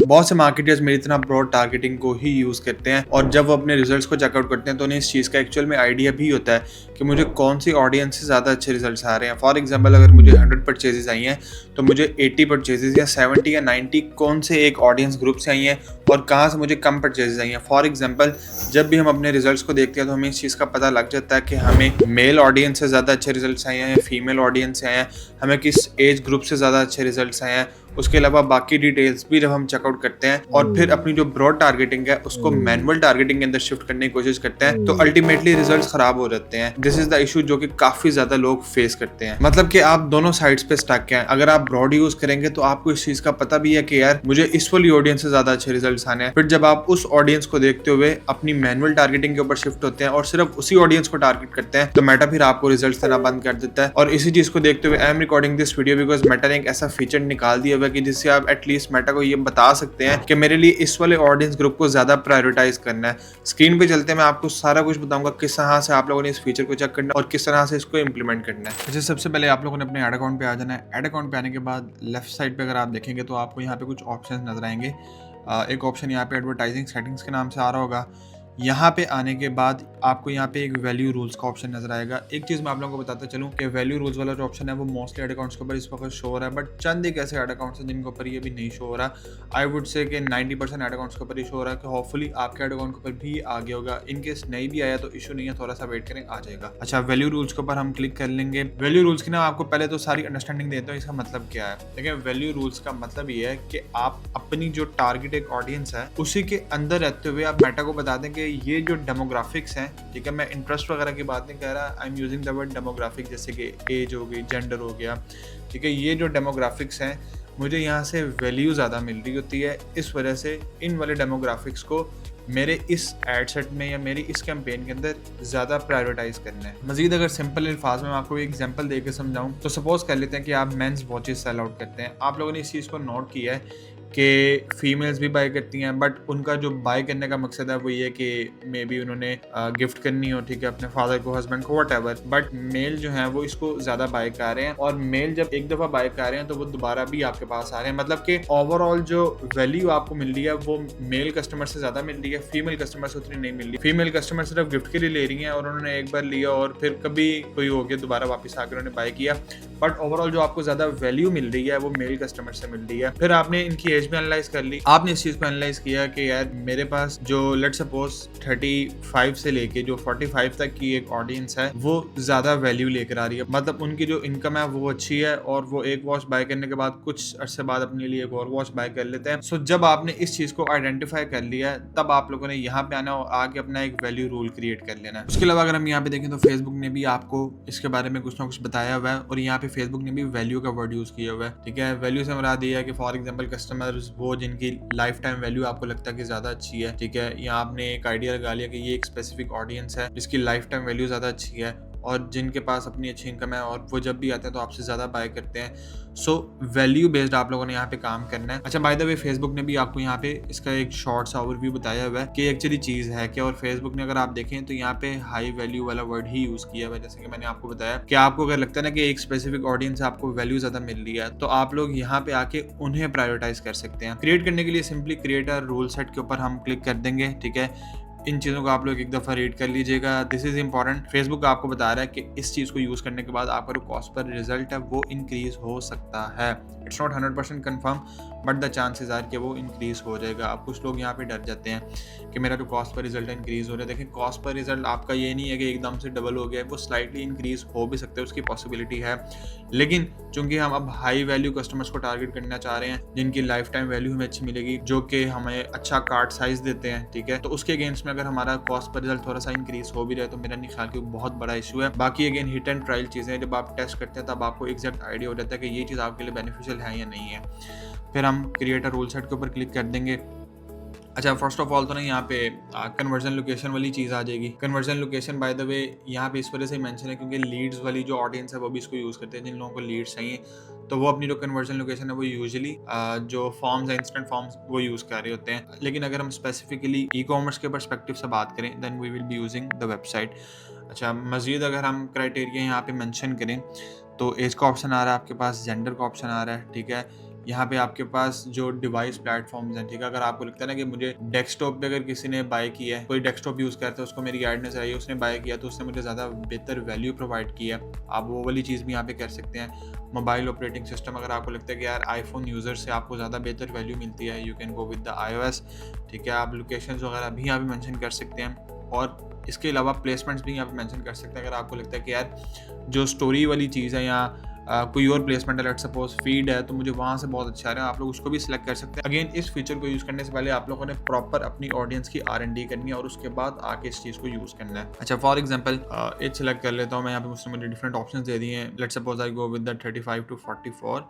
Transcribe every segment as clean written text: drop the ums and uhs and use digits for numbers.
बहुत से मार्केटर्स मेरी तरह ब्रॉड टारगेटिंग को ही यूज़ करते हैं और जब वो अपने रिजल्ट्स को चेकआउट करते हैं तो उन्हें इस चीज़ का एक्चुअल में आइडिया भी होता है कि मुझे कौन सी ऑडियंस से ज़्यादा अच्छे रिजल्ट्स आ रहे हैं। फॉर एग्जांपल अगर मुझे 100 परचेजेस आई हैं तो मुझे 80 परचेजेस या 70 या 90 कौन से एक ऑडियंस ग्रुप से आई हैं और कहाँ से मुझे कम परचेजेस आई हैं। फॉर एग्जांपल जब भी हम अपने रिजल्ट्स को देखते हैं तो हमें इस चीज़ का पता लग जाता है कि हमें मेल ऑडियंस से ज़्यादा अच्छे रिजल्ट्स आए हैं या फीमेल ऑडियंस से आए हैं, हमें किस एज ग्रुप से ज़्यादा अच्छे रिजल्ट्स आए हैं। उसके अलावा बाकी डिटेल्स भी जब हम चेकआउट करते हैं और फिर अपनी जो ब्रॉड टारगेटिंग है उसको मैनुअल टारगेटिंग के अंदर शिफ्ट करने की कोशिश करते हैं तो अल्टीमेटली रिजल्ट्स खराब हो जाते हैं। दिस इज द इशू जो कि काफी ज्यादा लोग फेस करते हैं। मतलब कि आप दोनों साइड्स पे स्टक हैं। अगर आप ब्रॉड यूज करेंगे तो आपको इस चीज का पता भी है कि यार मुझे इस वाली ऑडियंस से ज्यादा अच्छे रिजल्ट्स आने हैं। फिर जब आप उस ऑडियंस को देखते हुए अपनी मैनुअल टारगेटिंग के ऊपर शिफ्ट होते हैं और सिर्फ उसी ऑडियंस को टारगेट करते हैं तो मेटा फिर आपको रिजल्ट्स देना बंद कर देता है। और इसी चीज को देखते हुए I am recording this video because Meta ने एक ऐसा फीचर निकाल दिया हुआ है कि जिससे आप एटलीस्ट मेटा को ये बता सकते हैं कि मेरे लिए इस वाले ऑडियंस ग्रुप को ज्यादा प्रायोरिटाइज करना है। स्क्रीन पे चलते हैं, मैं आपको सारा कुछ बताऊंगा किस तरह से आप लोगों ने इस फीचर को चेक करना है और किस तरह से इसको इंप्लीमेंट करना है। अच्छा, सबसे पहले आप लोगों ने अपने एड अकाउंट पे आ जाना है। एड अकाउंट पे आने के बाद लेफ्ट साइड पे अगर आप देखेंगे तो आपको यहाँ पे कुछ ऑप्शन नजर आएंगे। एक ऑप्शन यहाँ पे एडवर्टाइजिंग सेटिंग्स के नाम से आ रहा होगा। यहाँ पे आने के बाद आपको यहाँ पे एक वैल्यू रूल्स का ऑप्शन नजर आएगा। एक चीज़ मैं आप लोगों को बताता चलूँ कि वैल्यू रूल्स वाला जो ऑप्शन है वो मोस्टली एड अकाउंट्स के ऊपर इस वक्त शो हो रहा है, बट चंद एक ऐसे एड अकाउंट्स हैं जिनके ऊपर ये भी नहीं शो हो रहा। आई वुड से कि 90% एड अकाउंट्स के ऊपर ही शो हो रहा है कि होपफुली आपके एड अकाउंट के ऊपर भी आ गया होगा। इनकेस नहीं भी आया तो इशू नहीं है, थोड़ा सा वेट करें, आ जाएगा। अच्छा, वैल्यू रूल्स के ऊपर हम क्लिक कर लेंगे। वैल्यू रूल्स की ना आपको पहले तो सारी अंडरस्टैंडिंग देता हूँ इसका मतलब क्या है। देखिए, वैल्यू रूल्स का मतलब ये है कि आप अपनी जो टारगेट एक ऑडियंस है उसी के अंदर रहते हुए आप मेटा को बता दें कि ये जो डेमोग्राफिक्स हैं, ठीक है, मैं इंटरेस्ट वगैरह की बात नहीं कर रहा, I am using the word demographic, जैसे कि एज हो गई, जेंडर हो गया, ठीक है, ये जो डेमोग्राफिक्स हैं मुझे यहाँ से वैल्यू ज़्यादा मिल रही होती है, इस वजह से इन वाले डेमोग्राफिक्स को मेरे इस एड सेट में या मेरी इस कैंपेन के अंदर ज़्यादा प्रायोरिटाइज करना है। मजीद अगर सिंपल अल्फाज में आपको एक एग्जांपल देकर समझाऊं तो सपोज कर लेते हैं कि आप मेंस वॉचेस सेल आउट करते हैं। आप लोगों ने इस चीज़ को नोट किया है कि फीमेल्स भी बाय करती हैं, बट उनका जो बाय करने का मकसद है वो ये कि मे बी उन्होंने गिफ्ट करनी हो, ठीक है, अपने फादर को, हस्बैंड को, व्हाटएवर। बट मेल जो है वो इसको ज़्यादा बाय कर रहे हैं और मेल जब एक दफ़ा बाय कर रहे हैं तो वो दोबारा भी आपके पास आ रहे हैं। मतलब कि ओवरऑल जो वैल्यू आपको मिल रही है वो मेल कस्टमर से ज़्यादा मिल रही है, फीमेल कस्टमर से उतनी नहीं मिल रही। फीमेल कस्टमर सिर्फ गिफ्ट के लिए ले रही हैं और उन्होंने एक बार लिया और फिर कभी कोई हो गया दोबारा वापस आकर उन्होंने बाय किया, बट ओवरऑल जो आपको ज़्यादा वैल्यू मिल रही है वो मेल कस्टमर से मिल रही है। फिर आपने इनकी एज भी एनालाइज कर ली, आपने इस चीज़ को एनालाइज किया कि यार मेरे पास जो लेट्स सपोज 35 से लेके जो 45 तक की एक ऑडियंस है वो ज़्यादा वैल्यू लेकर आ रही है, मतलब उनकी जो इनकम है वो अच्छी है और वो एक वॉच बाय करने के बाद कुछ अरसे बाद अपने लिए एक और वॉच बाय कर लेते हैं। सो जब आपने इस चीज़ को आइडेंटिफाई कर लिया है तब आप लोगों ने यहाँ पे आना और आगे अपना एक वैल्यू रूल क्रिएट कर लेना है। उसके अलावा अगर हम यहाँ पे देखें तो फेसबुक ने भी आपको इसके बारे में कुछ ना कुछ बताया हुआ है और यहाँ पे फेसबुक ने भी वैल्यू का वर्ड यूज किया हुआ है, ठीक है। वैल्यू से मुराद ये है कि फॉर एग्जांपल कस्टमर्स वो जिनकी लाइफ टाइम वैल्यू आपको लगता है कि ज्यादा अच्छी है, ठीक है, या आपने एक आइडिया लगा लिया कि ये एक स्पेसिफिक ऑडियंस है जिसकी लाइफ टाइम वैल्यू ज्यादा अच्छी है और जिनके पास अपनी अच्छी इनकम है और वो जब भी आते हैं तो आपसे ज़्यादा बाय करते हैं। सो वैल्यू बेस्ड आप लोगों ने यहाँ पे काम करना है। अच्छा, बाय द वे फेसबुक ने भी आपको यहाँ पे इसका एक शॉर्ट सा ओवरव्यू बताया हुआ है कि एक्चुअली चीज़ है क्या, और फेसबुक ने अगर आप देखें तो यहाँ पे हाई वैल्यू वाला वर्ड ही यूज़ किया हुआ है। जैसे कि मैंने आपको बताया कि आपको अगर लगता है ना कि एक स्पेसिफिक ऑडियंस आपको वैल्यू ज़्यादा मिल रही है तो आप लोग यहाँ पे आके उन्हें प्रायोरिटाइज कर सकते हैं। क्रिएट करने के लिए simply create a rule set के ऊपर हम क्लिक कर देंगे, ठीक है। इन चीज़ों को आप लोग एक दफ़ा रीड कर लीजिएगा, दिस इज़ इंपॉर्टेंट। फेसबुक आपको बता रहा है कि इस चीज़ को यूज़ करने के बाद आपका जो कॉस्ट पर रिजल्ट है वो इंक्रीज़ हो सकता है। It's not 100% confirm but the chances are कि वो इंक्रीज़ हो जाएगा। अब कुछ लोग यहाँ पे डर जाते हैं कि मेरा जो कॉस्ट पर रिजल्ट इंक्रीज़ हो रहा है। देखें, कॉस्ट पर रिजल्ट आपका ये नहीं है कि एकदम से डबल हो गया है, वो स्लाइटली इंक्रीज़ हो भी सकता है, उसकी पॉसिबिलिटी है। लेकिन चूंकि हम अब हाई वैल्यू कस्टमर्स को टारगेट करना चाह रहे हैं जिनकी लाइफ टाइम वैल्यू हमें अच्छी मिलेगी, जो कि हमें अच्छा कार्ड साइज देते हैं, ठीक है, तो उसके अगेंस्ट में अगर हमारा कॉस्ट पर रिजल्ट थोड़ा सा इंक्रीज हो भी रहा है तो मेरा नहीं ख्याल कि बहुत बड़ा इशू है। बाकी अगेन हिट एंड ट्रायल चीज़ें, जब आप टेस्ट करते हैं तब आपको एग्जैक्ट आइडिया हो जाता है कि ये चीज़ आपके लिए बेनिफिशियल है या नहीं है। फिर हम क्रिएट अ रूल सेट के ऊपर क्लिक कर देंगे। अच्छा, फर्स्ट ऑफ ऑल तो ना यहाँ पे कन्वर्जन लोकेशन वाली चीज़ आ जाएगी। Conversion location by the way यहाँ पे इस वजह से मेंशन है क्योंकि लीड्स वाली जो ऑडियंस है वो भी इसको यूज़ करते हैं। जिन लोगों को लीड्स चाहिए तो वो अपनी जो कन्वर्जन लोकेशन है वो यूजुअली जो फॉर्म्स है, इंस्टेंट फॉर्म्स, वो यूज़ कर रहे होते हैं। लेकिन अगर हम स्पेसिफिकली ई कॉमर्स के पर्सपेक्टिव से बात करें then we will be using the website. अच्छा, मज़ीद अगर हम क्राइटेरिया यहाँ पे मेंशन करें तो एज का ऑप्शन आ रहा है आपके पास, जेंडर का ऑप्शन आ रहा है, ठीक है, यहाँ पे आपके पास जो डिवाइस प्लेटफॉर्म्स हैं, ठीक है, अगर आपको लगता है ना कि मुझे डेस्कटॉप पे अगर किसी ने बाय किया है, कोई डेस्कटॉप यूज़ करता है, उसको मेरी ऐड नज़र आई, उसने बाय किया तो उसने मुझे ज़्यादा बेहतर वैल्यू प्रोवाइड किया, आप वो वाली चीज़ भी यहाँ पे कर सकते हैं। मोबाइल ऑपरेटिंग सिस्टम, अगर आपको लगता है कि यार आईफोन यूज़र से आपको ज़्यादा बेहतर वैल्यू मिलती है, you can go with the iOS, ठीक है। आप लोकेशंस वगैरह भी यहाँ पे मेंशन कर सकते हैं, और इसके अलावा प्लेसमेंट्स भी यहाँ पे मेंशन कर सकते हैं। अगर आपको लगता है कि यार जो स्टोरी वाली चीज़ है या कोई और प्लेसमेंट है, लेट्स सपोज फीड है, तो मुझे वहाँ से बहुत अच्छा आ रहा है, आप लोग उसको भी सिलेक्ट कर सकते हैं। अगेन इस फीचर को यूज़ करने से पहले आप लोगों ने प्रॉपर अपनी ऑडियंस की R&D करनी है और उसके बाद आके इस चीज़ को यूज़ करना है। अच्छा, फॉर एग्जांपल एज सेलेक्ट कर लेता हूँ मैं, यहाँ पे उसने मुझे डिफरेंट ऑप्शंस दे दिए हैं। Let's suppose I go with the 35 to 44,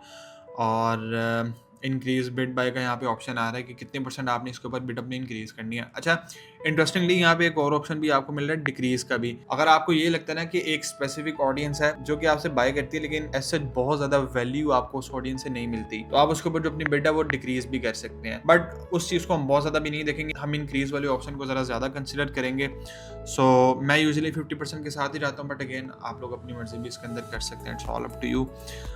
और इंक्रीज बिड बाय का यहाँ पे ऑप्शन आ रहा है कि कितने % आपने इसके ऊपर बिड अपनी इंक्रीज करनी है। अच्छा, इंटरेस्टिंगली यहाँ पे एक और ऑप्शन भी आपको मिल रहा है डिक्रीज का भी। अगर आपको ये लगता है ना कि एक स्पेसिफिक ऑडियंस है जो कि आपसे बाय करती है, लेकिन ऐसे बहुत ज्यादा वैल्यू आपको उस ऑडियंस से नहीं मिलती, तो आप उसके ऊपर जो अपनी बिड है वो डिक्रीज भी कर सकते हैं। बट उस चीज को हम बहुत ज्यादा भी नहीं देखेंगे, हम इंक्रीज वाले ऑप्शन को जरा ज्यादा कंसिडर करेंगे। सो मैं यूजुअली 50% के साथ ही जाता हूँ, बट अगेन आप लोग अपनी मर्जी भी इसके अंदर कर सकते हैं, it's all up to you.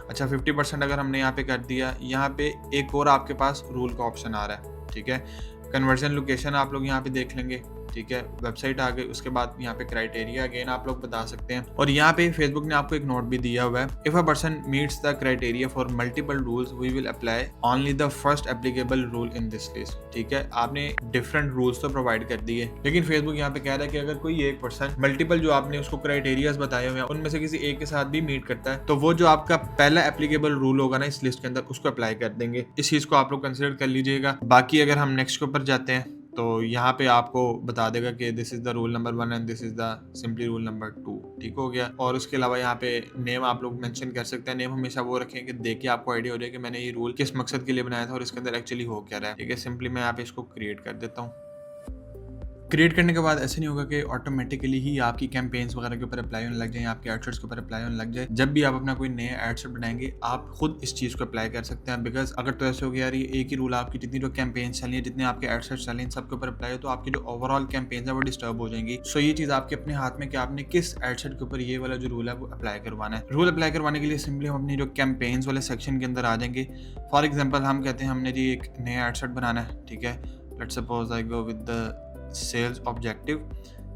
अच्छा, 50% अगर हमने यहाँ पे कर दिया, यहाँ पे एक और आपके पास रूल का ऑप्शन आ रहा है, ठीक है। कन्वर्जन लोकेशन आप लोग यहाँ पे देख लेंगे, ठीक है। वेबसाइट आ गई, उसके बाद यहाँ पे क्राइटेरिया अगेन आप लोग बता सकते हैं, और यहाँ पे फेसबुक ने आपको एक नोट भी दिया हुआ है, if a person meets the criteria for multiple rules we will apply only the first applicable rule in this list, ठीक है। आपने डिफरेंट रूल्स तो प्रोवाइड कर दिए, लेकिन फेसबुक यहाँ पे कह रहा है कि अगर कोई एक पर्सन मल्टीपल जो आपने उसको क्राइटेरियाज बताए हुए हैं उनमें से किसी एक के साथ भी मीट करता है, तो वो जो आपका पहला एप्लीकेबल रूल होगा ना इस लिस्ट के अंदर, उसको अप्लाई कर देंगे। इस चीज को आप लोग कंसिडर कर लीजिएगा। बाकी अगर हम नेक्स्ट के ऊपर जाते हैं तो यहाँ पे आपको बता देगा कि this is the rule number 1 and this is the simply rule number 2, ठीक हो गया। और उसके अलावा यहाँ पे नेम आप लोग मेंशन कर सकते हैं। नेम हमेशा वो रखें कि देख के आपको आइडिया हो जाए कि मैंने ये रूल किस मकसद के लिए बनाया था और इसके अंदर एक्चुअली हो क्या रहा है, ठीक है। सिंपली मैं यहाँ पे इसको क्रिएट कर देता हूँ। क्रिएट करने के बाद ऐसे नहीं होगा कि ऑटोमेटिकली ही आपकी कैंपेन्स वगैरह के ऊपर अप्लाई होने लग जाए, आपके एडसेट्स के ऊपर अप्लाई होने लग जाए। जब भी आप अपना कोई नया एडसेट बनाएंगे आप खुद इस चीज़ को अप्लाई कर सकते हैं, बिकॉज अगर तो ऐसे हो गया यार ये एक ही रूल आपकी जितनी जो कैंपेन्स चली है, जितने आपके एडसेट्स चले हैं सबके ऊपर अप्लाई हो, तो आपकी जो ओवरऑल कैंपेन्स है वो डिस्टर्ब हो जाएंगी। सो ये चीज़ आपके अपने हाथ में कि आपने किस एडसेट के ऊपर ये वाला जो रूल है वो अप्लाई करवाना है। रूल अप्लाई करवाने के लिए सिंपली हम अपनी जो कैंपेन्स वाले सेक्शन के अंदर आ जाएंगे। फॉर एग्जाम्पल हम कहते हैं हमने जी एक नया एडसेट बनाना है, ठीक है। Let's suppose I go with the sales objective.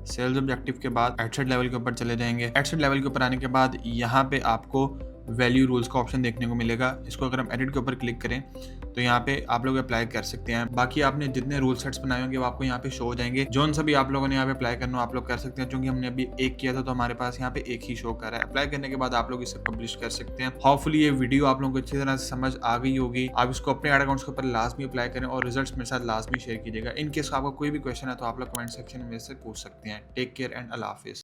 Sales objective के बाद एडसेट लेवल के ऊपर चले जाएंगे। एडसेट लेवल के ऊपर आने के बाद यहाँ पे आपको वैल्यू रूल्स का ऑप्शन देखने को मिलेगा। इसको अगर हम एडिट के ऊपर क्लिक करें तो यहाँ पे आप लोग अप्लाई कर सकते हैं। बाकी आपने जितने रूल सेट्स बनाए होंगे वो आपको यहाँ पे शो हो जाएंगे। जोन सा भी आप लोगों ने यहाँ पे अप्लाई करना आप लोग कर सकते हैं। क्योंकि हमने अभी एक किया था तो हमारे पास यहाँ पे एक ही शो कर रहा है। अप्लाई करने के बाद आप लोग इसे पब्लिश कर सकते हैं। होपफुली ये वीडियो आप लोगों को अच्छी तरह से समझ आ गई होगी। आप इसको अपने एड अकाउंट्स के ऊपर लाजमी अप्लाई करें और रिजल्ट्स मेरे साथ लाजमी शेयर कीजिएगा। इन केस आपका कोई भी क्वेश्चन है तो आप लोग कमेंट सेक्शन में से पूछ सकते हैं। टेक केयर एंड अल्लाह हाफिज़।